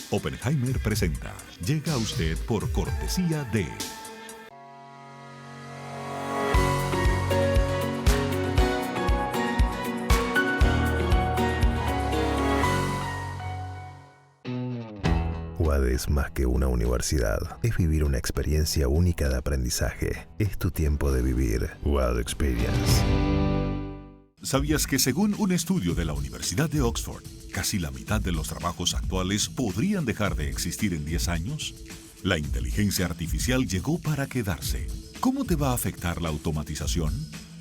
Oppenheimer presenta. Llega a usted por cortesía de... UAD es más que una universidad. Es vivir una experiencia única de aprendizaje. Es tu tiempo de vivir. UAD Experience. ¿Sabías que según un estudio de la Universidad de Oxford, casi la mitad de los trabajos actuales podrían dejar de existir en 10 años? La inteligencia artificial llegó para quedarse. ¿Cómo te va a afectar la automatización?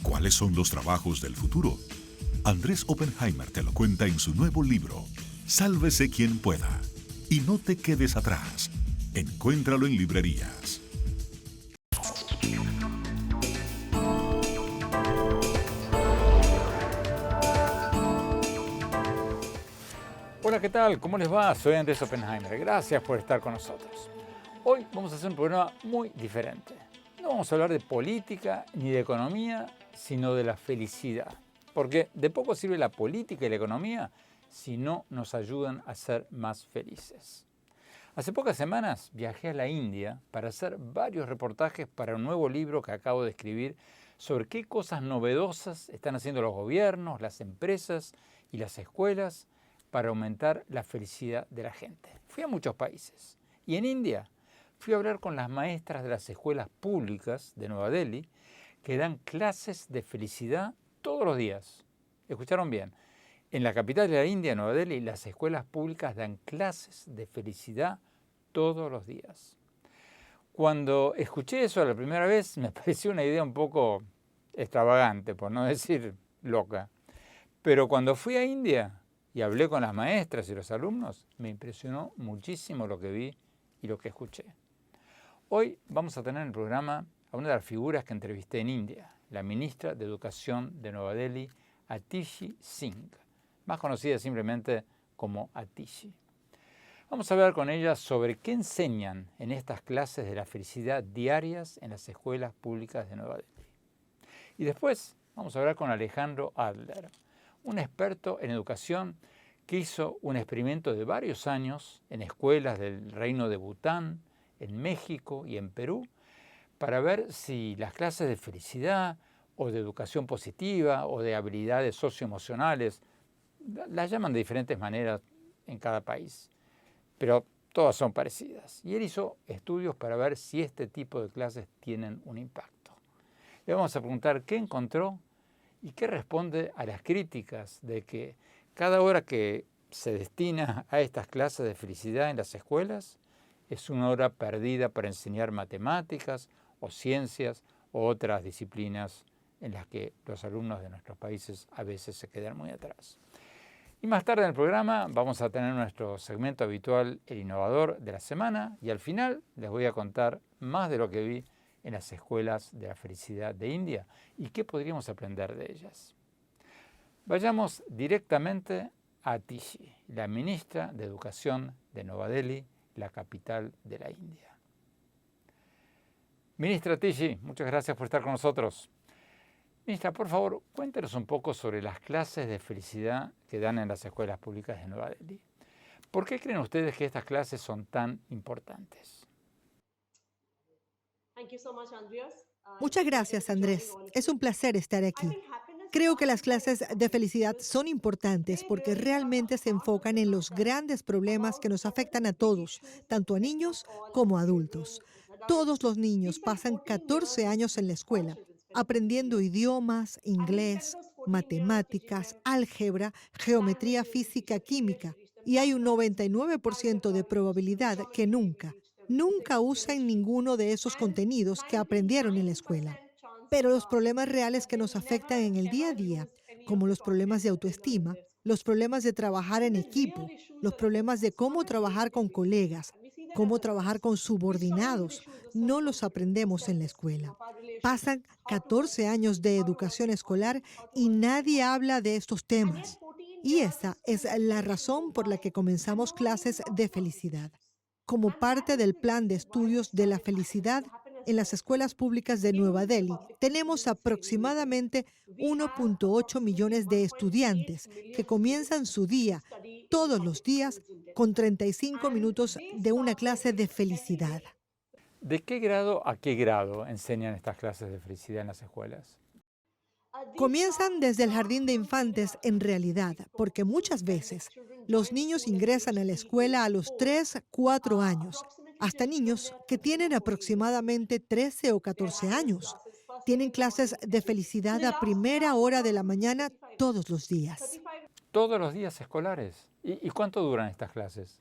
¿Cuáles son los trabajos del futuro? Andrés Oppenheimer te lo cuenta en su nuevo libro, Sálvese quien pueda. Y no te quedes atrás. Encuéntralo en librerías. Hola, ¿qué tal? ¿Cómo les va? Soy Andrés Oppenheimer. Gracias por estar con nosotros. Hoy vamos a hacer un programa muy diferente. No vamos a hablar de política ni de economía, sino de la felicidad. Porque de poco sirve la política y la economía si no nos ayudan a ser más felices. Hace pocas semanas viajé a la India para hacer varios reportajes para un nuevo libro que acabo de escribir sobre qué cosas novedosas están haciendo los gobiernos, las empresas y las escuelas para aumentar la felicidad de la gente. Fui a muchos países y en India fui a hablar con las maestras de las escuelas públicas de Nueva Delhi que dan clases de felicidad todos los días. ¿Escucharon bien? En la capital de la India, Nueva Delhi, las escuelas públicas dan clases de felicidad todos los días. Cuando escuché eso la primera vez, me pareció una idea un poco extravagante, por no decir loca. Pero cuando fui a India y hablé con las maestras y los alumnos, me impresionó muchísimo lo que vi y lo que escuché. Hoy vamos a tener en el programa a una de las figuras que entrevisté en India, la ministra de Educación de Nueva Delhi, Atishi Singh, más conocida simplemente como Atishi. Vamos a hablar con ella sobre qué enseñan en estas clases de la felicidad diarias en las escuelas públicas de Nueva Delhi. Y después vamos a hablar con Alejandro Adler, un experto en educación que hizo un experimento de varios años en escuelas del Reino de Bután, en México y en Perú, para ver si las clases de felicidad o de educación positiva o de habilidades socioemocionales, las llaman de diferentes maneras en cada país, pero todas son parecidas. Y él hizo estudios para ver si este tipo de clases tienen un impacto. Le vamos a preguntar qué encontró y qué responde a las críticas de que cada hora que se destina a estas clases de felicidad en las escuelas es una hora perdida para enseñar matemáticas o ciencias o otras disciplinas en las que los alumnos de nuestros países a veces se quedan muy atrás. Y más tarde en el programa vamos a tener nuestro segmento habitual, El Innovador de la Semana, y al final les voy a contar más de lo que vi en las escuelas de la felicidad de India y qué podríamos aprender de ellas. Vayamos directamente a Atishi, la ministra de Educación de Nueva Delhi, la capital de la India. Ministra Atishi, muchas gracias por estar con nosotros. Ministra, por favor, cuéntenos un poco sobre las clases de felicidad que dan en las escuelas públicas de Nueva Delhi. ¿Por qué creen ustedes que estas clases son tan importantes? Muchas gracias, Andrés. Es un placer estar aquí. Creo que las clases de felicidad son importantes porque realmente se enfocan en los grandes problemas que nos afectan a todos, tanto a niños como a adultos. Todos los niños pasan 14 años en la escuela, aprendiendo idiomas, inglés, matemáticas, álgebra, geometría física, química, y hay un 99% de probabilidad que nunca usan ninguno de esos contenidos que aprendieron en la escuela. Pero los problemas reales que nos afectan en el día a día, como los problemas de autoestima, los problemas de trabajar en equipo, los problemas de cómo trabajar con colegas, cómo trabajar con subordinados, no los aprendemos en la escuela. Pasan 14 años de educación escolar y nadie habla de estos temas. Y esa es la razón por la que comenzamos clases de felicidad. Como parte del plan de estudios de la felicidad, En las escuelas públicas de Nueva Delhi tenemos aproximadamente 1.8 millones de estudiantes que comienzan su día todos los días con 35 minutos de una clase de felicidad. ¿De qué grado a qué grado enseñan estas clases de felicidad en las escuelas? Comienzan desde el jardín de infantes en realidad, porque muchas veces los niños ingresan a la escuela a los 3, 4 años, hasta niños que tienen aproximadamente 13 o 14 años. Tienen clases de felicidad a primera hora de la mañana todos los días. Todos los días escolares. ¿Y cuánto duran estas clases?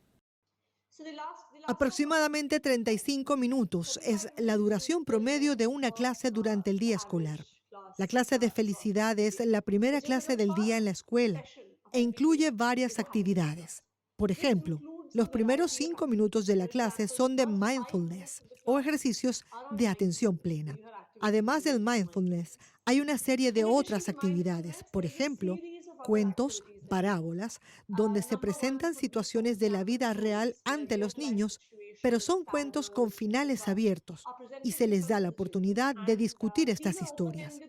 Aproximadamente 35 minutos es la duración promedio de una clase durante el día escolar. La clase de felicidad es la primera clase del día en la escuela e incluye varias actividades. Por ejemplo, los primeros 5 minutos de la clase son de mindfulness o ejercicios de atención plena. Además del mindfulness, hay una serie de otras actividades, por ejemplo, cuentos, parábolas, donde se presentan situaciones de la vida real ante los niños, pero son cuentos con finales abiertos y se les da la oportunidad de discutir estas historias.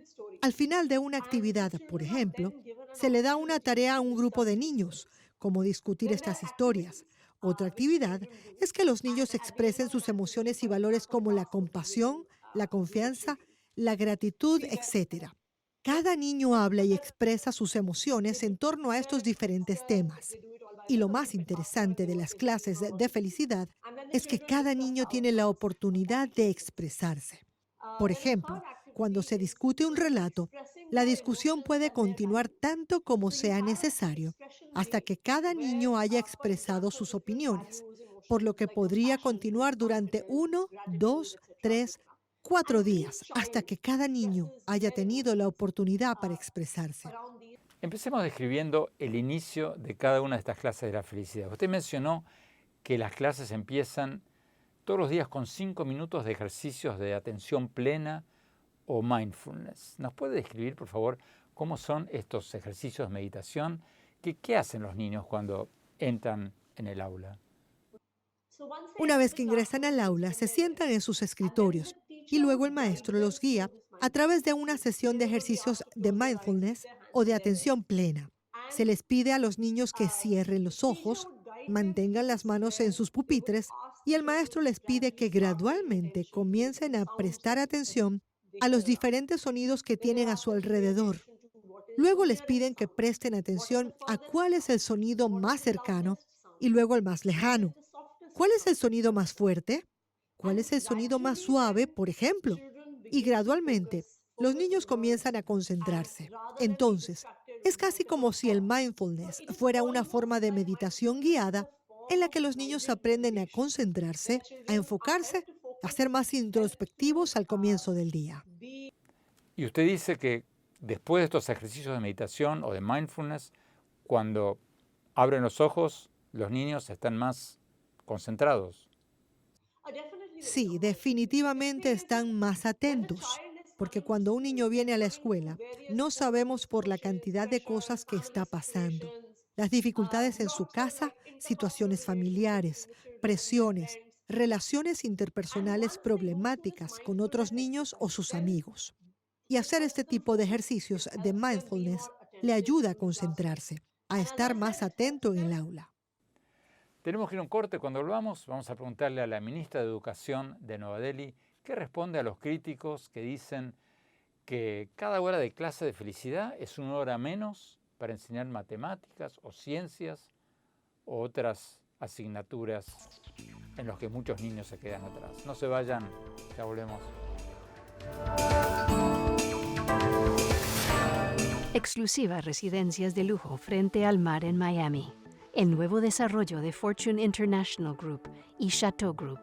Al final de una actividad, por ejemplo, se le da una tarea a un grupo de niños, como discutir estas historias. Otra actividad es que los niños expresen sus emociones y valores como la compasión, la confianza, la gratitud, etc. Cada niño habla y expresa sus emociones en torno a estos diferentes temas. Y lo más interesante de las clases de felicidad es que cada niño tiene la oportunidad de expresarse. Por ejemplo, cuando se discute un relato, la discusión puede continuar tanto como sea necesario, hasta que cada niño haya expresado sus opiniones, por lo que podría continuar durante 1, 2, 3, 4 días, hasta que cada niño haya tenido la oportunidad para expresarse. Empecemos describiendo el inicio de cada una de estas clases de la felicidad. Usted mencionó que las clases empiezan todos los días con 5 minutos de ejercicios de atención plena o mindfulness. ¿Nos puede describir, por favor, cómo son estos ejercicios de meditación? ¿Qué hacen los niños cuando entran en el aula? Una vez que ingresan al aula, se sientan en sus escritorios y luego el maestro los guía a través de una sesión de ejercicios de mindfulness o de atención plena. Se les pide a los niños que cierren los ojos, mantengan las manos en sus pupitres y el maestro les pide que gradualmente comiencen a prestar atención a los diferentes sonidos que tienen a su alrededor. Luego les piden que presten atención a cuál es el sonido más cercano y luego el más lejano. ¿Cuál es el sonido más fuerte? ¿Cuál es el sonido más suave, por ejemplo? Y gradualmente, los niños comienzan a concentrarse. Entonces, es casi como si el mindfulness fuera una forma de meditación guiada en la que los niños aprenden a concentrarse, a enfocarse, a ser más introspectivos al comienzo del día. Y usted dice que después de estos ejercicios de meditación o de mindfulness, cuando abren los ojos, los niños están más concentrados. Sí, definitivamente están más atentos, porque cuando un niño viene a la escuela, no sabemos por la cantidad de cosas que está pasando. Las dificultades en su casa, situaciones familiares, presiones, relaciones interpersonales problemáticas con otros niños o sus amigos. Y hacer este tipo de ejercicios de mindfulness le ayuda a concentrarse, a estar más atento en el aula. Tenemos que ir a un corte. Cuando volvamos, vamos a preguntarle a la ministra de Educación de Nueva Delhi qué responde a los críticos que dicen que cada hora de clase de felicidad es una hora menos para enseñar matemáticas o ciencias o otras asignaturas en las que muchos niños se quedan atrás. No se vayan, ya volvemos. Exclusivas residencias de lujo frente al mar en Miami. El nuevo desarrollo de Fortune International Group y Chateau Group.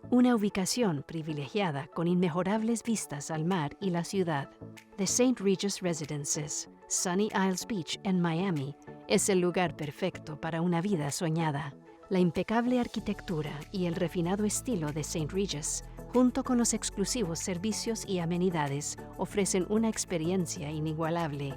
Una ubicación privilegiada con inmejorables vistas al mar y la ciudad. The St. Regis Residences, Sunny Isles Beach en Miami, es el lugar perfecto para una vida soñada. La impecable arquitectura y el refinado estilo de St. Regis, junto con los exclusivos servicios y amenidades, ofrecen una experiencia inigualable.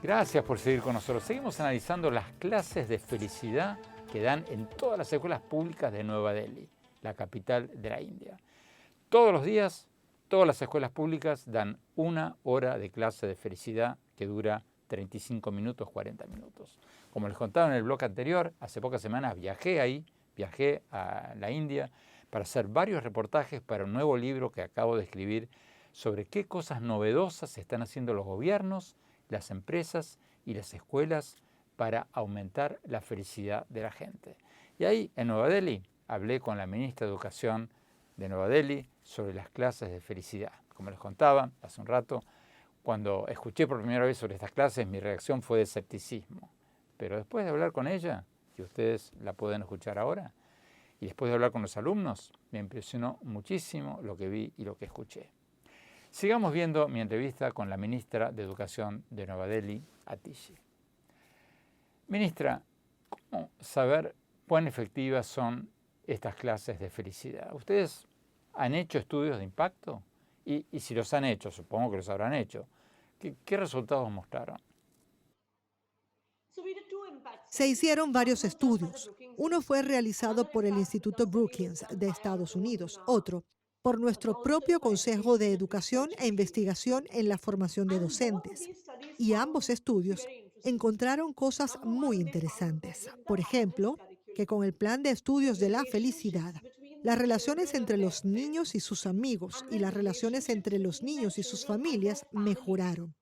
Gracias por seguir con nosotros. Seguimos analizando las clases de felicidad que dan en todas las escuelas públicas de Nueva Delhi, la capital de la India. Todos los días, todas las escuelas públicas dan 1 hora de clase de felicidad que dura 35 minutos, 40 minutos. Como les contaba en el blog anterior, hace pocas semanas viajé a la India para hacer varios reportajes para un nuevo libro que acabo de escribir sobre qué cosas novedosas están haciendo los gobiernos, las empresas y las escuelas para aumentar la felicidad de la gente. Y ahí, en Nueva Delhi, hablé con la ministra de Educación de Nueva Delhi sobre las clases de felicidad. Como les contaba hace un rato, cuando escuché por primera vez sobre estas clases, mi reacción fue de escepticismo. Pero después de hablar con ella, y ustedes la pueden escuchar ahora, y después de hablar con los alumnos, me impresionó muchísimo lo que vi y lo que escuché. Sigamos viendo mi entrevista con la ministra de Educación de Nueva Delhi, Atishi. Ministra, ¿cómo saber cuán efectivas son estas clases de felicidad? ¿Ustedes han hecho estudios de impacto? Y si los han hecho, supongo que los habrán hecho, ¿qué resultados mostraron? Se hicieron varios estudios. Uno fue realizado por el Instituto Brookings de Estados Unidos, otro por nuestro propio Consejo de Educación e Investigación en la Formación de Docentes. Y ambos estudios encontraron cosas muy interesantes. Por ejemplo, que con el plan de estudios de la felicidad, las relaciones entre los niños y sus amigos y las relaciones entre los niños y sus familias mejoraron.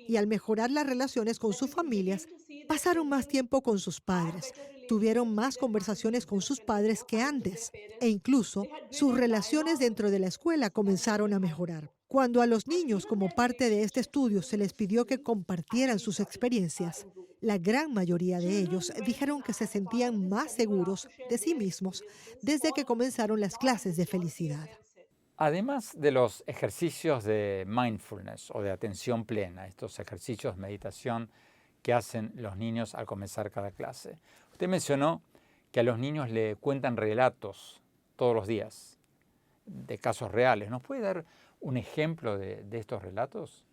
Y al mejorar las relaciones con sus familias, pasaron más tiempo con sus padres, tuvieron más conversaciones con sus padres que antes, e incluso sus relaciones dentro de la escuela comenzaron a mejorar. Cuando a los niños, como parte de este estudio, se les pidió que compartieran sus experiencias, la gran mayoría de ellos dijeron que se sentían más seguros de sí mismos desde que comenzaron las clases de felicidad. Además de los ejercicios de mindfulness o de atención plena, estos ejercicios de meditación que hacen los niños al comenzar cada clase, usted mencionó que a los niños le cuentan relatos todos los días de casos reales. ¿Nos puede dar un ejemplo de estos relatos?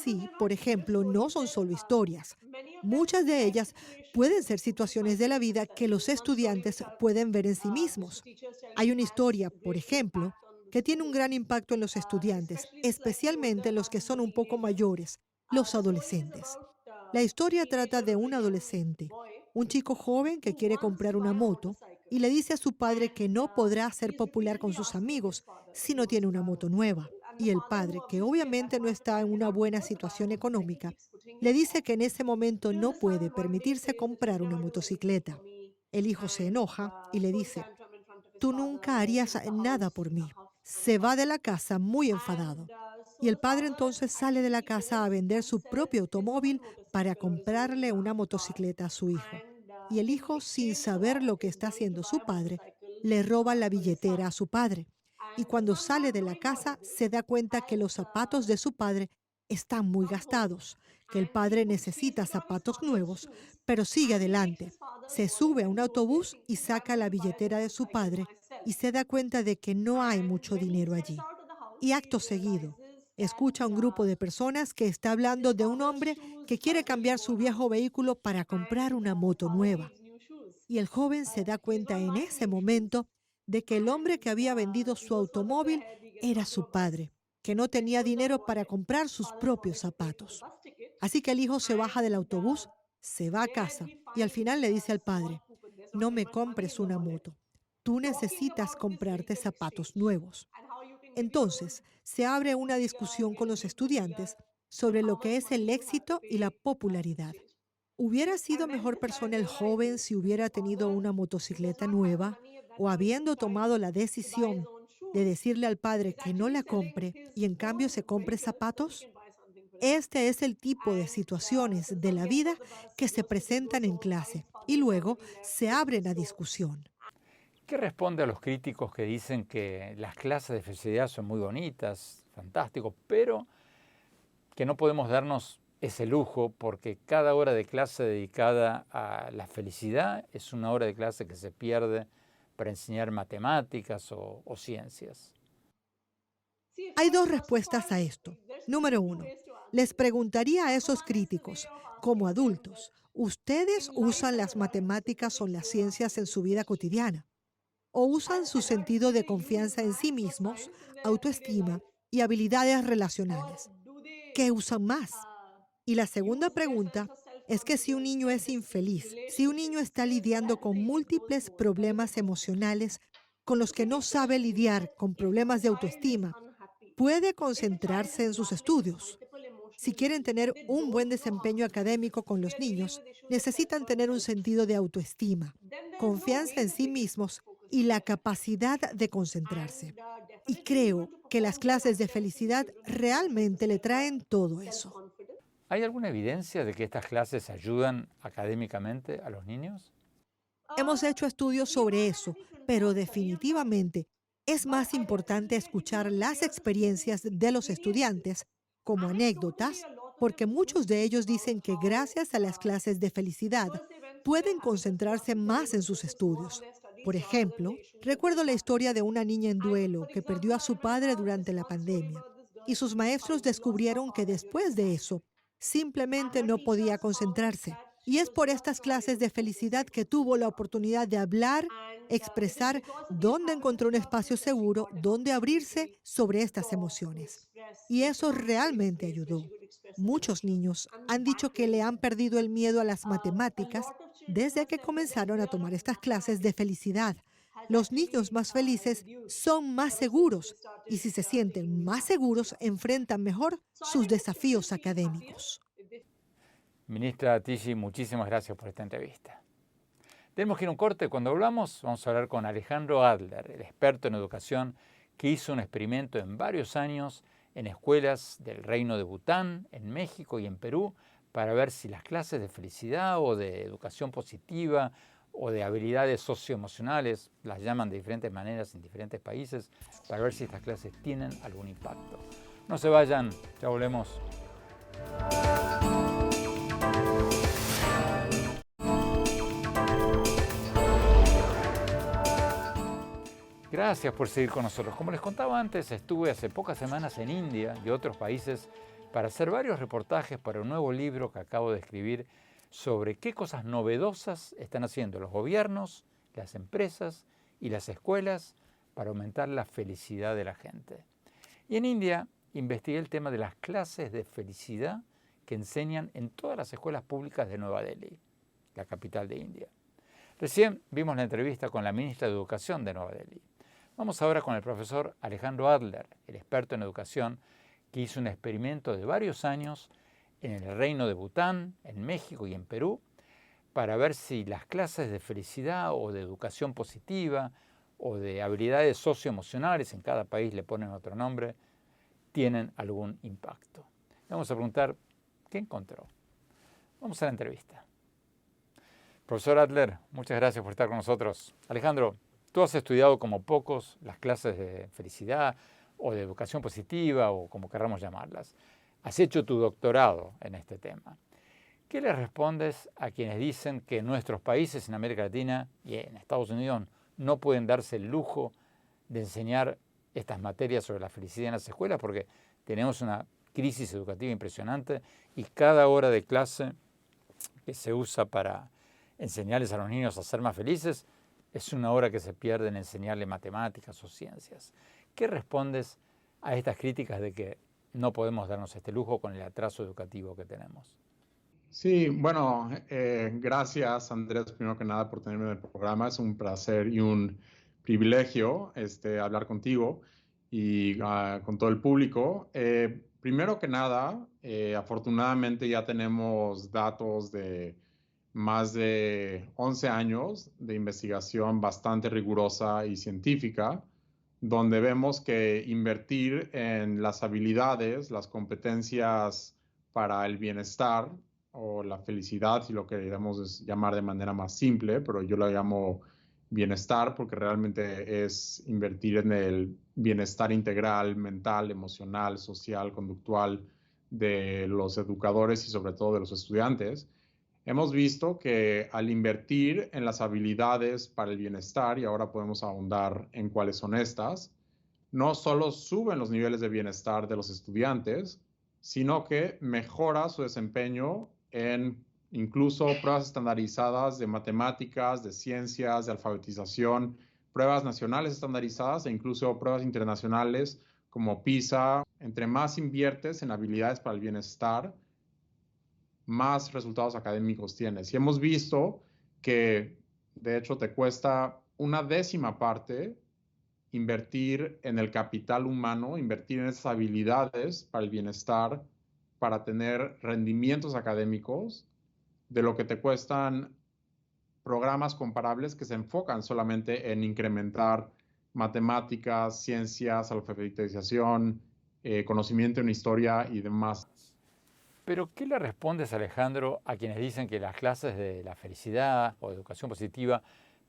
Sí, por ejemplo, no son solo historias. Muchas de ellas pueden ser situaciones de la vida que los estudiantes pueden ver en sí mismos. Hay una historia, por ejemplo, que tiene un gran impacto en los estudiantes, especialmente los que son un poco mayores, los adolescentes. La historia trata de un adolescente, un chico joven que quiere comprar una moto y le dice a su padre que no podrá ser popular con sus amigos si no tiene una moto nueva. Y el padre, que obviamente no está en una buena situación económica, le dice que en ese momento no puede permitirse comprar una motocicleta. El hijo se enoja y le dice: tú nunca harías nada por mí. Se va de la casa muy enfadado. Y el padre entonces sale de la casa a vender su propio automóvil para comprarle una motocicleta a su hijo. Y el hijo, sin saber lo que está haciendo su padre, le roba la billetera a su padre. Y cuando sale de la casa se da cuenta que los zapatos de su padre están muy gastados, que el padre necesita zapatos nuevos, pero sigue adelante. Se sube a un autobús y saca la billetera de su padre y se da cuenta de que no hay mucho dinero allí. Y acto seguido, escucha a un grupo de personas que está hablando de un hombre que quiere cambiar su viejo vehículo para comprar una moto nueva. Y el joven se da cuenta en ese momento de que el hombre que había vendido su automóvil era su padre, que no tenía dinero para comprar sus propios zapatos. Así que el hijo se baja del autobús, se va a casa y al final le dice al padre: no me compres una moto, tú necesitas comprarte zapatos nuevos. Entonces, se abre una discusión con los estudiantes sobre lo que es el éxito y la popularidad. ¿Hubiera sido mejor persona el joven si hubiera tenido una motocicleta nueva o habiendo tomado la decisión de decirle al padre que no la compre y en cambio se compre zapatos? Este es el tipo de situaciones de la vida que se presentan en clase y luego se abren a discusión. ¿Qué responde a los críticos que dicen que las clases de felicidad son muy bonitas, fantástico, pero que no podemos darnos ese lujo porque cada hora de clase dedicada a la felicidad es una hora de clase que se pierde para enseñar matemáticas o ciencias? Hay dos respuestas a esto. Número uno, Les preguntaría a esos críticos, como adultos, ¿ustedes usan las matemáticas o las ciencias en su vida cotidiana? ¿O usan su sentido de confianza en sí mismos, autoestima y habilidades relacionales? ¿Qué usan más? Y la segunda pregunta es que si un niño es infeliz, si un niño está lidiando con múltiples problemas emocionales con los que no sabe lidiar, con problemas de autoestima, ¿puede concentrarse en sus estudios? Si quieren tener un buen desempeño académico con los niños, necesitan tener un sentido de autoestima, confianza en sí mismos y la capacidad de concentrarse. Y creo que las clases de felicidad realmente le traen todo eso. ¿Hay alguna evidencia de que estas clases ayudan académicamente a los niños? Hemos hecho estudios sobre eso, pero definitivamente es más importante escuchar las experiencias de los estudiantes como anécdotas, porque muchos de ellos dicen que gracias a las clases de felicidad pueden concentrarse más en sus estudios. Por ejemplo, recuerdo la historia de una niña en duelo que perdió a su padre durante la pandemia y sus maestros descubrieron que después de eso simplemente no podía concentrarse. Y es por estas clases de felicidad que tuvo la oportunidad de hablar, expresar dónde encontró un espacio seguro, dónde abrirse sobre estas emociones. Y eso realmente ayudó. Muchos niños han dicho que le han perdido el miedo a las matemáticas desde que comenzaron a tomar estas clases de felicidad. Los niños más felices son más seguros y si se sienten más seguros, enfrentan mejor sus desafíos académicos. Ministra Tishi, muchísimas gracias por esta entrevista. Tenemos que ir a un corte. Cuando hablamos, vamos a hablar con Alejandro Adler, el experto en educación que hizo un experimento en varios años en escuelas del Reino de Bután, en México y en Perú, para ver si las clases de felicidad o de educación positiva o de habilidades socioemocionales, las llaman de diferentes maneras en diferentes países, para ver si estas clases tienen algún impacto. No se vayan, ya volvemos. Gracias por seguir con nosotros. Como les contaba antes, estuve hace pocas semanas en India y otros países para hacer varios reportajes para un nuevo libro que acabo de escribir sobre qué cosas novedosas están haciendo los gobiernos, las empresas y las escuelas para aumentar la felicidad de la gente. Y en India investigué el tema de las clases de felicidad que enseñan en todas las escuelas públicas de Nueva Delhi, la capital de India. Recién vimos la entrevista con la ministra de Educación de Nueva Delhi. Vamos ahora con el profesor Alejandro Adler, el experto en educación, que hizo un experimento de varios años en el Reino de Bután, en México y en Perú, para ver si las clases de felicidad o de educación positiva o de habilidades socioemocionales, en cada país le ponen otro nombre, tienen algún impacto. Vamos a preguntar, ¿qué encontró? Vamos a la entrevista. Profesor Adler, muchas gracias por estar con nosotros. Alejandro, tú has estudiado como pocos las clases de felicidad o de educación positiva o como queramos llamarlas. Has hecho tu doctorado en este tema. ¿Qué le respondes a quienes dicen que nuestros países en América Latina y en Estados Unidos no pueden darse el lujo de enseñar estas materias sobre la felicidad en las escuelas porque tenemos una crisis educativa impresionante y cada hora de clase que se usa para enseñarles a los niños a ser más felices es una hora que se pierde en enseñarles matemáticas o ciencias? ¿Qué respondes a estas críticas de que no podemos darnos este lujo con el atraso educativo que tenemos? Sí, bueno, gracias Andrés, primero que nada por tenerme en el programa. Es un placer y un privilegio hablar contigo y con todo el público. Primero que nada, afortunadamente ya tenemos datos de más de 11 años de investigación bastante rigurosa y científica, donde vemos que invertir en las habilidades, las competencias para el bienestar o la felicidad, si lo queremos llamar de manera más simple, pero yo lo llamo bienestar porque realmente es invertir en el bienestar integral, mental, emocional, social, conductual de los educadores y sobre todo de los estudiantes. Hemos visto que al invertir en las habilidades para el bienestar, y ahora podemos ahondar en cuáles son estas, no solo suben los niveles de bienestar de los estudiantes, sino que mejora su desempeño en incluso pruebas estandarizadas de matemáticas, de ciencias, de alfabetización, pruebas nacionales estandarizadas e incluso pruebas internacionales como PISA. Entre más inviertes en habilidades para el bienestar, más resultados académicos tienes. Y hemos visto que, de hecho, te cuesta una décima parte invertir en el capital humano, invertir en esas habilidades para el bienestar, para tener rendimientos académicos, de lo que te cuestan programas comparables que se enfocan solamente en incrementar matemáticas, ciencias, alfabetización, conocimiento en historia y demás. Pero, ¿qué le respondes, Alejandro, a quienes dicen que las clases de la felicidad o de educación positiva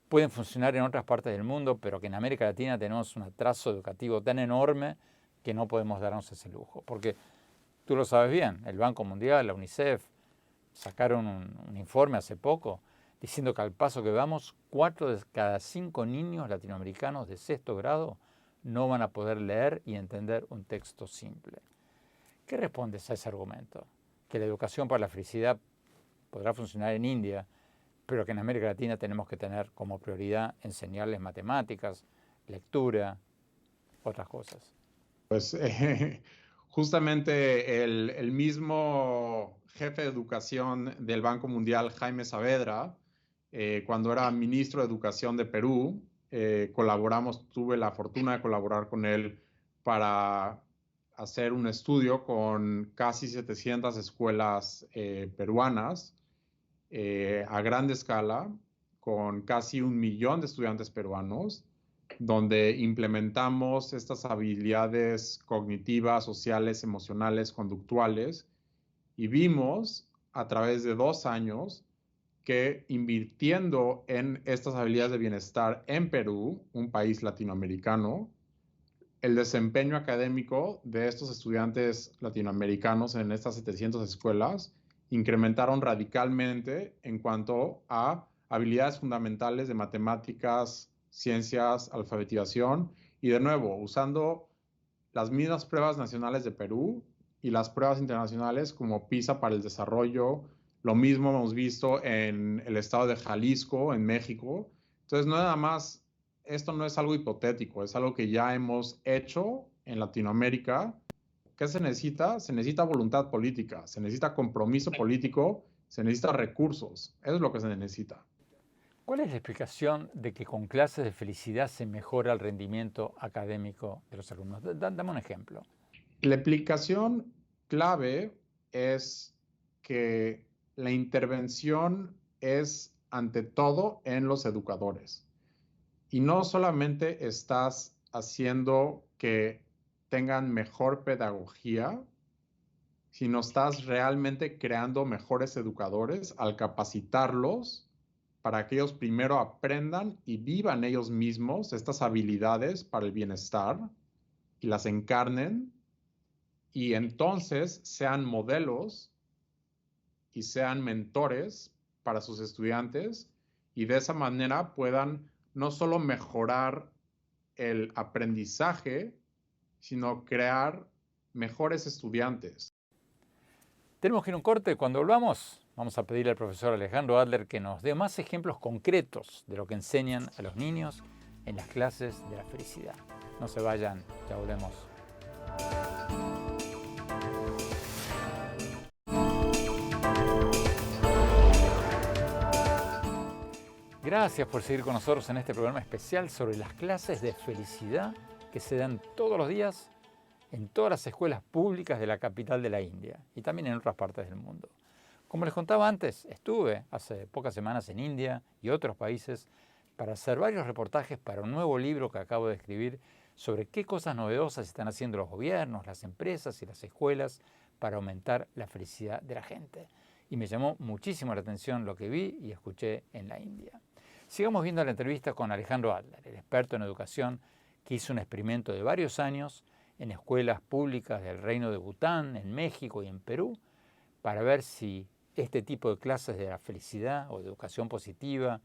pueden funcionar en otras partes del mundo, pero que en América Latina tenemos un atraso educativo tan enorme que no podemos darnos ese lujo? Porque tú lo sabes bien, el Banco Mundial, la UNICEF, sacaron un informe hace poco diciendo que al paso que vamos, 4 de cada 5 niños latinoamericanos de sexto grado no van a poder leer y entender un texto simple. ¿Qué respondes a ese argumento? Que la educación para la felicidad podrá funcionar en India, pero que en América Latina tenemos que tener como prioridad enseñarles matemáticas, lectura, otras cosas. Pues justamente el mismo jefe de educación del Banco Mundial, Jaime Saavedra, cuando era ministro de Educación de Perú, tuve la fortuna de colaborar con él para hacer un estudio con casi 700 escuelas peruanas a gran escala, con casi 1 millón de estudiantes peruanos, donde implementamos estas habilidades cognitivas, sociales, emocionales, conductuales, y vimos a través de 2 años que invirtiendo en estas habilidades de bienestar en Perú, un país latinoamericano, el desempeño académico de estos estudiantes latinoamericanos en estas 700 escuelas incrementaron radicalmente en cuanto a habilidades fundamentales de matemáticas, ciencias, alfabetización, y de nuevo, usando las mismas pruebas nacionales de Perú y las pruebas internacionales como PISA para el desarrollo. Lo mismo hemos visto en el estado de Jalisco, en México. Entonces, no nada más, esto no es algo hipotético, es algo que ya hemos hecho en Latinoamérica. ¿Qué se necesita? Se necesita voluntad política, se necesita compromiso político, se necesita recursos. Eso es lo que se necesita. ¿Cuál es la explicación de que con clases de felicidad se mejora el rendimiento académico de los alumnos? Dame un ejemplo. La explicación clave es que la intervención es ante todo en los educadores. Y no solamente estás haciendo que tengan mejor pedagogía, sino estás realmente creando mejores educadores al capacitarlos para que ellos primero aprendan y vivan ellos mismos estas habilidades para el bienestar y las encarnen, y entonces sean modelos y sean mentores para sus estudiantes, y de esa manera puedan no solo mejorar el aprendizaje, sino crear mejores estudiantes. Tenemos que ir a un corte. Cuando volvamos, vamos a pedirle al profesor Alejandro Adler que nos dé más ejemplos concretos de lo que enseñan a los niños en las clases de la felicidad. No se vayan, ya volvemos. Gracias por seguir con nosotros en este programa especial sobre las clases de felicidad que se dan todos los días en todas las escuelas públicas de la capital de la India y también en otras partes del mundo. Como les contaba antes, estuve hace pocas semanas en India y otros países para hacer varios reportajes para un nuevo libro que acabo de escribir sobre qué cosas novedosas están haciendo los gobiernos, las empresas y las escuelas para aumentar la felicidad de la gente. Y me llamó muchísimo la atención lo que vi y escuché en la India. Sigamos viendo la entrevista con Alejandro Adler, el experto en educación que hizo un experimento de varios años en escuelas públicas del Reino de Bután, en México y en Perú, para ver si este tipo de clases de la felicidad o de educación positiva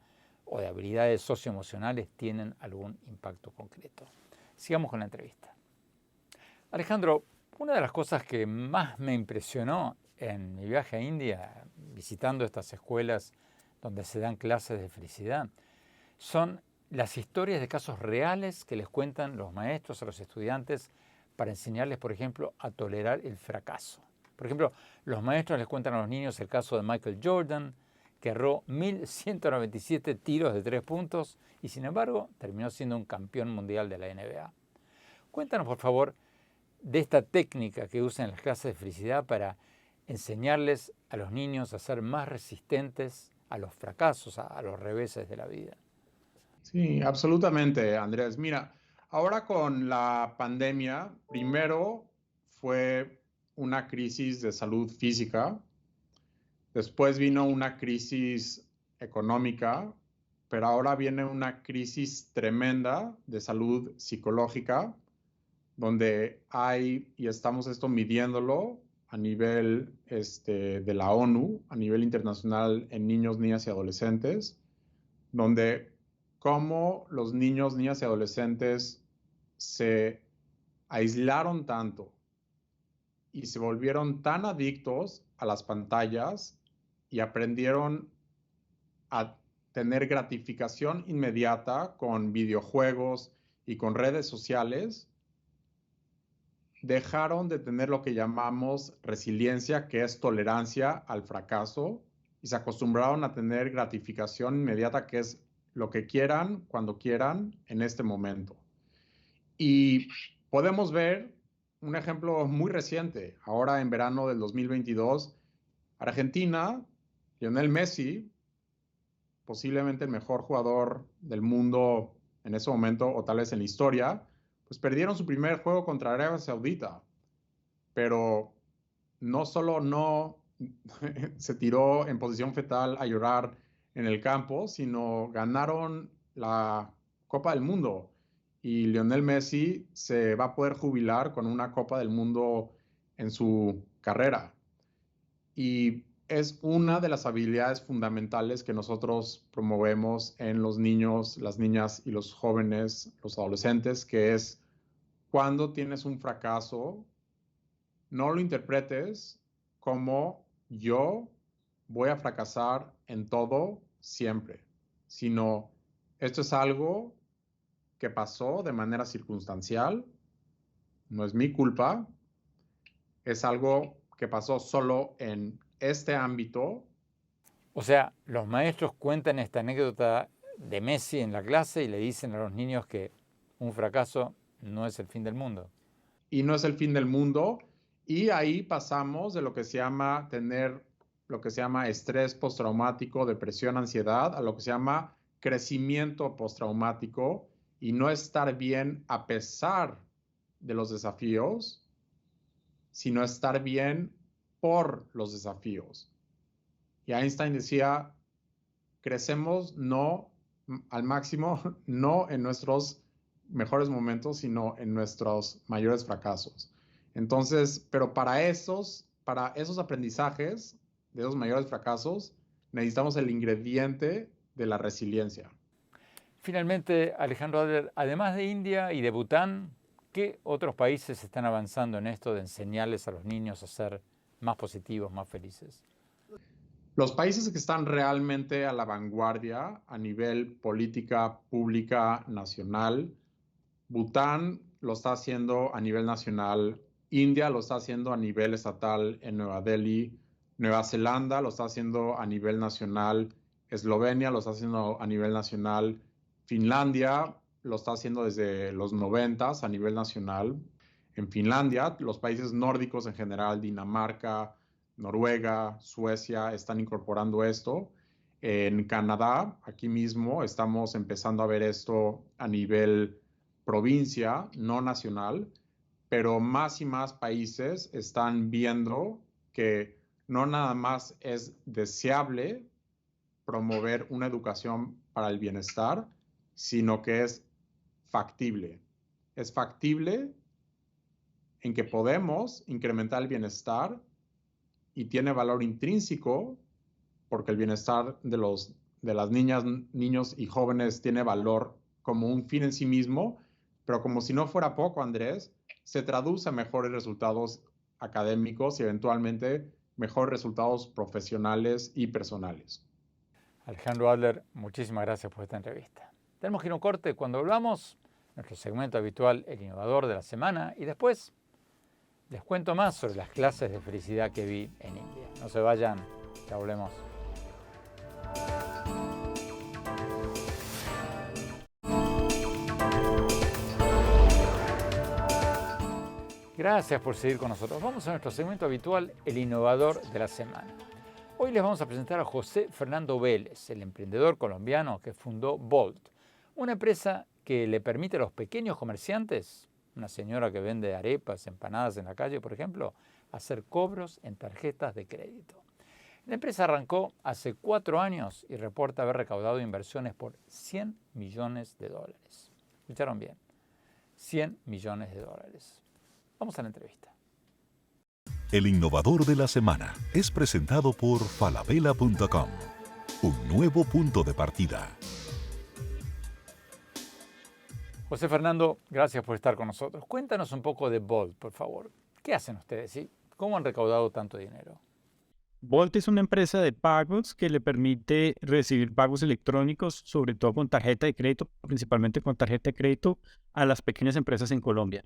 o de habilidades socioemocionales tienen algún impacto concreto. Sigamos con la entrevista. Alejandro, Una de las cosas que más me impresionó en mi viaje a India, visitando estas escuelas donde se dan clases de felicidad, son las historias de casos reales que les cuentan los maestros a los estudiantes para enseñarles, por ejemplo, a tolerar el fracaso. Por ejemplo, los maestros les cuentan a los niños el caso de Michael Jordan, que erró 1.197 tiros de 3 puntos y, sin embargo, terminó siendo un campeón mundial de la NBA. Cuéntanos, por favor, de esta técnica que usan en las clases de felicidad para enseñarles a los niños a ser más resistentes a los fracasos, a los reveses de la vida. Sí, absolutamente, Andrés. Mira, ahora con la pandemia, primero fue una crisis de salud física, después vino una crisis económica, pero ahora viene una crisis tremenda de salud psicológica, donde hay, y estamos esto midiéndolo a nivel de la ONU, a nivel internacional en niños, niñas y adolescentes, donde cómo los niños, niñas y adolescentes se aislaron tanto y se volvieron tan adictos a las pantallas y aprendieron a tener gratificación inmediata con videojuegos y con redes sociales, dejaron de tener lo que llamamos resiliencia, que es tolerancia al fracaso, y se acostumbraron a tener gratificación inmediata, que es lo que quieran, cuando quieran, en este momento. Y podemos ver un ejemplo muy reciente. Ahora en verano del 2022, Argentina, Lionel Messi, posiblemente el mejor jugador del mundo en ese momento, o tal vez en la historia, pues perdieron su primer juego contra Arabia Saudita. Pero no solo no se tiró en posición fetal a llorar en el campo, sino ganaron la Copa del Mundo. Y Lionel Messi se va a poder jubilar con una Copa del Mundo en su carrera. Y es una de las habilidades fundamentales que nosotros promovemos en los niños, las niñas y los jóvenes, los adolescentes, que es cuando tienes un fracaso, no lo interpretes como yo voy a fracasar en todo siempre, sino esto es algo que pasó de manera circunstancial, no es mi culpa, es algo que pasó solo en este ámbito. O sea, los maestros cuentan esta anécdota de Messi en la clase y le dicen a los niños que un fracaso no es el fin del mundo. Y no es el fin del mundo. Y ahí pasamos de lo que se llama tener lo que se llama estrés postraumático, depresión, ansiedad, a lo que se llama crecimiento postraumático y no estar bien a pesar de los desafíos, sino estar bien por los desafíos. Y Einstein decía, crecemos no al máximo, no en nuestros mejores momentos, sino en nuestros mayores fracasos. Entonces, pero para esos aprendizajes de esos mayores fracasos, necesitamos el ingrediente de la resiliencia. Finalmente, Alejandro Adler, además de India y de Bután, ¿qué otros países están avanzando en esto de enseñarles a los niños a ser más positivos, más felices? Los países que están realmente a la vanguardia a nivel política pública nacional, Bután lo está haciendo a nivel nacional, India lo está haciendo a nivel estatal en Nueva Delhi, Nueva Zelanda lo está haciendo a nivel nacional, Eslovenia lo está haciendo a nivel nacional, Finlandia lo está haciendo desde los 90s a nivel nacional. En Finlandia, los países nórdicos en general, Dinamarca, Noruega, Suecia, están incorporando esto. En Canadá, aquí mismo, estamos empezando a ver esto a nivel provincia, no nacional, pero más y más países están viendo que no nada más es deseable promover una educación para el bienestar, sino que es factible. Es factible en que podemos incrementar el bienestar y tiene valor intrínseco porque el bienestar de las niñas, niños y jóvenes tiene valor como un fin en sí mismo, pero como si no fuera poco, Andrés, se traduce a mejores resultados académicos y eventualmente mejores resultados profesionales y personales. Alejandro Adler, muchísimas gracias por esta entrevista. Tenemos que ir a un corte. Cuando volvamos, nuestro segmento habitual, el innovador de la semana, y después les cuento más sobre las clases de felicidad que vi en India. No se vayan, ya volvemos. Gracias por seguir con nosotros. Vamos a nuestro segmento habitual, el innovador de la semana. Hoy les vamos a presentar a José Fernando Vélez, el emprendedor colombiano que fundó Bolt, una empresa que le permite a los pequeños comerciantes, una señora que vende arepas, empanadas en la calle, por ejemplo, hacer cobros en tarjetas de crédito. La empresa arrancó hace 4 años y reporta haber recaudado inversiones por $100 millones. ¿Escucharon bien? $100 millones. Vamos a la entrevista. El innovador de la semana es presentado por falabella.com, un nuevo punto de partida. José Fernando, gracias por estar con nosotros. Cuéntanos un poco de Bolt, por favor. ¿Qué hacen ustedes? ¿Sí? ¿Cómo han recaudado tanto dinero? Bolt es una empresa de pagos que le permite recibir pagos electrónicos, sobre todo con tarjeta de crédito, principalmente con tarjeta de crédito, a las pequeñas empresas en Colombia.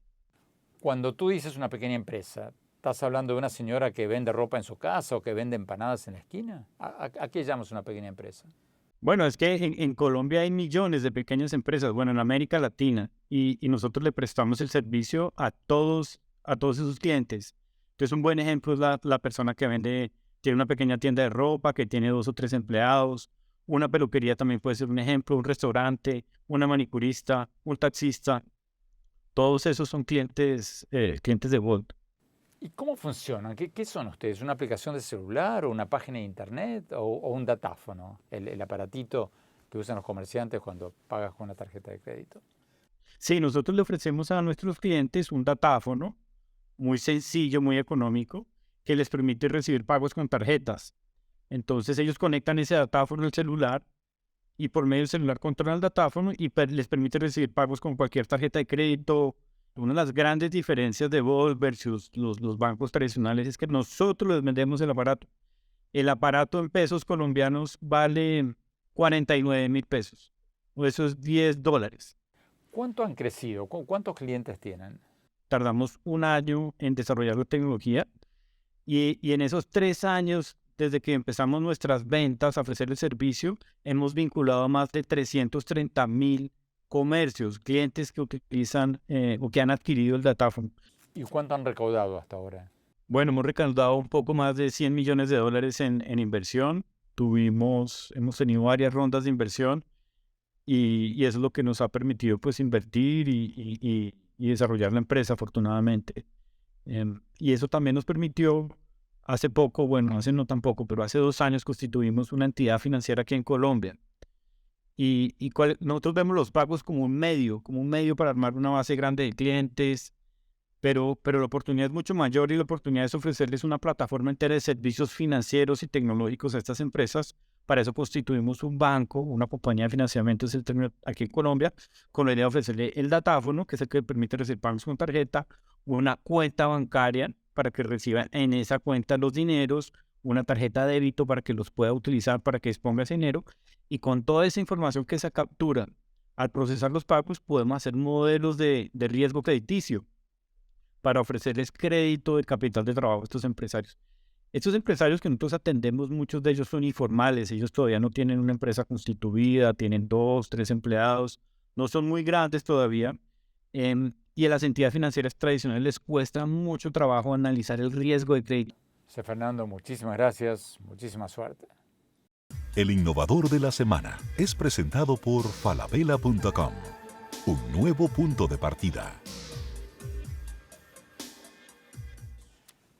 Cuando tú dices una pequeña empresa, ¿estás hablando de una señora que vende ropa en su casa o que vende empanadas en la esquina? ¿A qué llamas una pequeña empresa? Bueno, es que en Colombia hay millones de pequeñas empresas, bueno, en América Latina, y nosotros le prestamos el servicio a todos esos clientes. Entonces, un buen ejemplo es la persona que tiene una pequeña tienda de ropa, que tiene 2 o 3 empleados. Una peluquería también puede ser un ejemplo, un restaurante, una manicurista, un taxista. Todos esos son clientes de Bolt. ¿Y cómo funcionan? ¿Qué son ustedes? ¿Una aplicación de celular o una página de internet o un datáfono? El aparatito que usan los comerciantes cuando pagas con una tarjeta de crédito. Sí, nosotros le ofrecemos a nuestros clientes un datáfono muy sencillo, muy económico, que les permite recibir pagos con tarjetas. Entonces ellos conectan ese datáfono al celular y por medio del celular controlan el datáfono y les permite recibir pagos con cualquier tarjeta de crédito. Una de las grandes diferencias de Bolt versus los bancos tradicionales es que nosotros les vendemos el aparato. El aparato en pesos colombianos vale 49,000 pesos. O eso es $10. ¿Cuánto han crecido? ¿Cuántos clientes tienen? Tardamos 1 año en desarrollar la tecnología y en esos 3 años, desde que empezamos nuestras ventas a ofrecer el servicio, hemos vinculado a más de 330,000 comercios, clientes que utilizan o que han adquirido el datáfono. ¿Y cuánto han recaudado hasta ahora? Bueno, hemos recaudado un poco más de $100 millones en inversión. Hemos tenido varias rondas de inversión y eso es lo que nos ha permitido pues invertir y desarrollar la empresa, afortunadamente. Y eso también nos permitió hace poco, bueno, hace no tan poco, pero hace 2 años constituimos una entidad financiera aquí en Colombia. Nosotros vemos los pagos como un medio para armar una base grande de clientes, pero la oportunidad es mucho mayor y la oportunidad es ofrecerles una plataforma entera de servicios financieros y tecnológicos a estas empresas. Para eso constituimos un banco, una compañía de financiamiento aquí en Colombia, con la idea de ofrecerle el datáfono, que es el que permite recibir pagos con tarjeta, una cuenta bancaria para que reciban en esa cuenta los dineros, una tarjeta de débito para que los pueda utilizar para que disponga ese dinero, y con toda esa información que se captura al procesar los pagos podemos hacer modelos de riesgo crediticio para ofrecerles crédito de capital de trabajo a estos empresarios. Estos empresarios que nosotros atendemos, muchos de ellos son informales, ellos todavía no tienen una empresa constituida, tienen 2, 3 empleados, no son muy grandes todavía, y a las entidades financieras tradicionales les cuesta mucho trabajo analizar el riesgo de crédito. José Fernando, muchísimas gracias, muchísima suerte. El innovador de la semana es presentado por falabella.com, un nuevo punto de partida.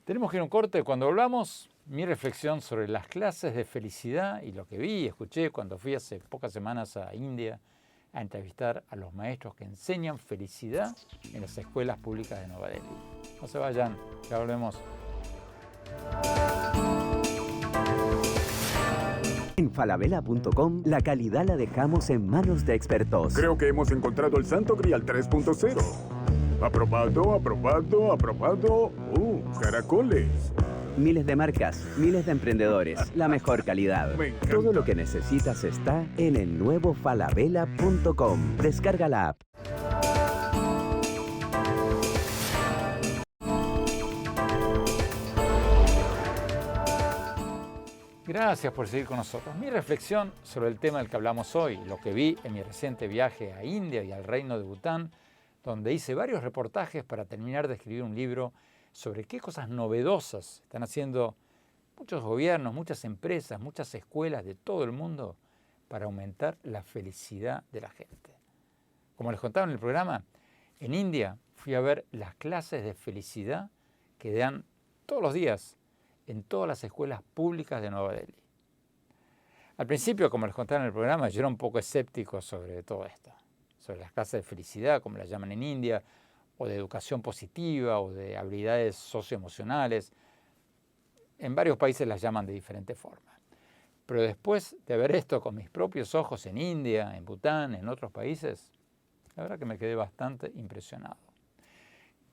Tenemos que ir a un corte. Cuando volvamos, mi reflexión sobre las clases de felicidad y lo que vi y escuché cuando fui hace pocas semanas a India a entrevistar a los maestros que enseñan felicidad en las escuelas públicas de Nueva Delhi. No se vayan, ya volvemos. En falabella.com, la calidad la dejamos en manos de expertos. Creo que hemos encontrado el Santo Grial 3.0. Aprobado, aprobado, aprobado. Caracoles. Miles de marcas, miles de emprendedores, la mejor calidad. Me encanta. Todo lo que necesitas está en el nuevo falabella.com. Descarga la app. Gracias por seguir con nosotros. Mi reflexión sobre el tema del que hablamos hoy, lo que vi en mi reciente viaje a India y al Reino de Bután, donde hice varios reportajes para terminar de escribir un libro sobre qué cosas novedosas están haciendo muchos gobiernos, muchas empresas, muchas escuelas de todo el mundo para aumentar la felicidad de la gente. Como les contaba en el programa, en India fui a ver las clases de felicidad que dan todos los días en todas las escuelas públicas de Nueva Delhi. Al principio, como les contaba en el programa, yo era un poco escéptico sobre todo esto, sobre las clases de felicidad, como las llaman en India, o de educación positiva, o de habilidades socioemocionales. En varios países las llaman de diferentes formas. Pero después de ver esto con mis propios ojos en India, en Bután, en otros países, la verdad que me quedé bastante impresionado.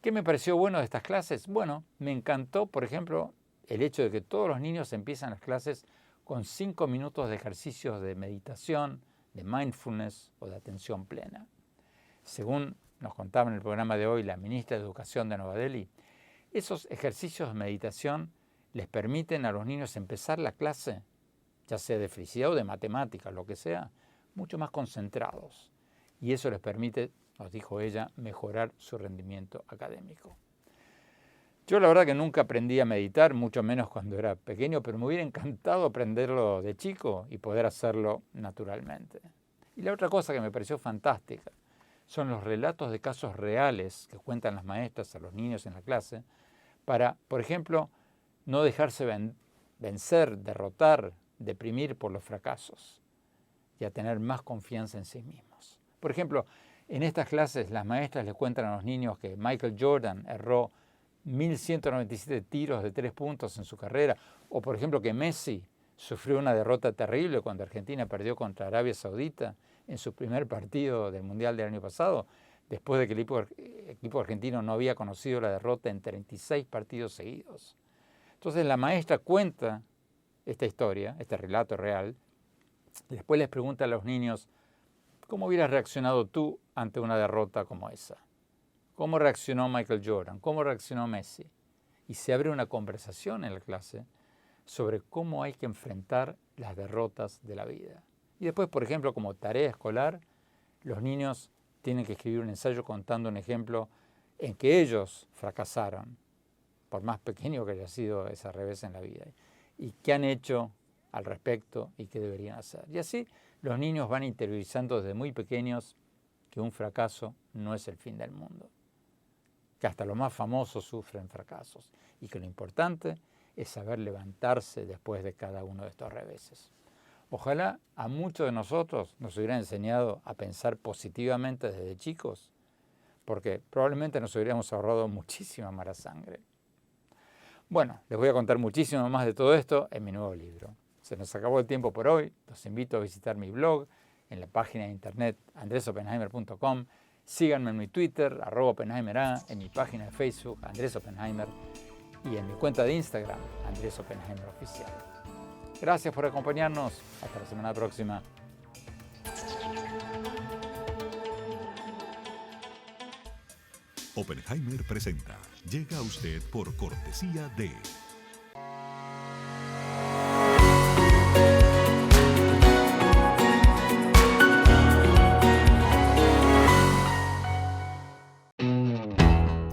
¿Qué me pareció bueno de estas clases? Bueno, me encantó, por ejemplo, el hecho de que todos los niños empiezan las clases con 5 minutos de ejercicios de meditación, de mindfulness o de atención plena. Según nos contaba en el programa de hoy la ministra de Educación de Nueva Delhi, esos ejercicios de meditación les permiten a los niños empezar la clase, ya sea de felicidad o de matemáticas, lo que sea, mucho más concentrados. Y eso les permite, nos dijo ella, mejorar su rendimiento académico. Yo la verdad que nunca aprendí a meditar, mucho menos cuando era pequeño, pero me hubiera encantado aprenderlo de chico y poder hacerlo naturalmente. Y la otra cosa que me pareció fantástica son los relatos de casos reales que cuentan las maestras a los niños en la clase para, por ejemplo, no dejarse vencer, derrotar, deprimir por los fracasos y a tener más confianza en sí mismos. Por ejemplo, en estas clases las maestras les cuentan a los niños que Michael Jordan erró 1.197 tiros de 3 puntos en su carrera, o por ejemplo que Messi sufrió una derrota terrible cuando Argentina perdió contra Arabia Saudita en su primer partido del Mundial del año pasado, después de que el equipo argentino no había conocido la derrota en 36 partidos seguidos. Entonces la maestra cuenta esta historia, este relato real, y después les pregunta a los niños, ¿cómo hubieras reaccionado tú ante una derrota como esa? ¿Cómo reaccionó Michael Jordan? ¿Cómo reaccionó Messi? Y se abre una conversación en la clase sobre cómo hay que enfrentar las derrotas de la vida. Y después, por ejemplo, como tarea escolar, los niños tienen que escribir un ensayo contando un ejemplo en que ellos fracasaron, por más pequeño que haya sido ese revés en la vida, y qué han hecho al respecto y qué deberían hacer. Y así los niños van interiorizando desde muy pequeños que un fracaso no es el fin del mundo, que hasta los más famosos sufren fracasos y que lo importante es saber levantarse después de cada uno de estos reveses. Ojalá a muchos de nosotros nos hubiera enseñado a pensar positivamente desde chicos, porque probablemente nos hubiéramos ahorrado muchísima mala sangre. Bueno, les voy a contar muchísimo más de todo esto en mi nuevo libro. Se nos acabó el tiempo por hoy. Los invito a visitar mi blog en la página de internet andresopenheimer.com. Síganme en mi Twitter, @OppenheimerA, en mi página de Facebook, Andrés Oppenheimer, y en mi cuenta de Instagram, Andrés Oppenheimer Oficial. Gracias por acompañarnos. Hasta la semana próxima. Oppenheimer presenta. Llega a usted por cortesía de...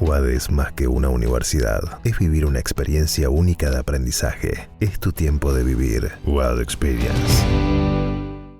UAD es más que una universidad. Es vivir una experiencia única de aprendizaje. Es tu tiempo de vivir. UAD Experience.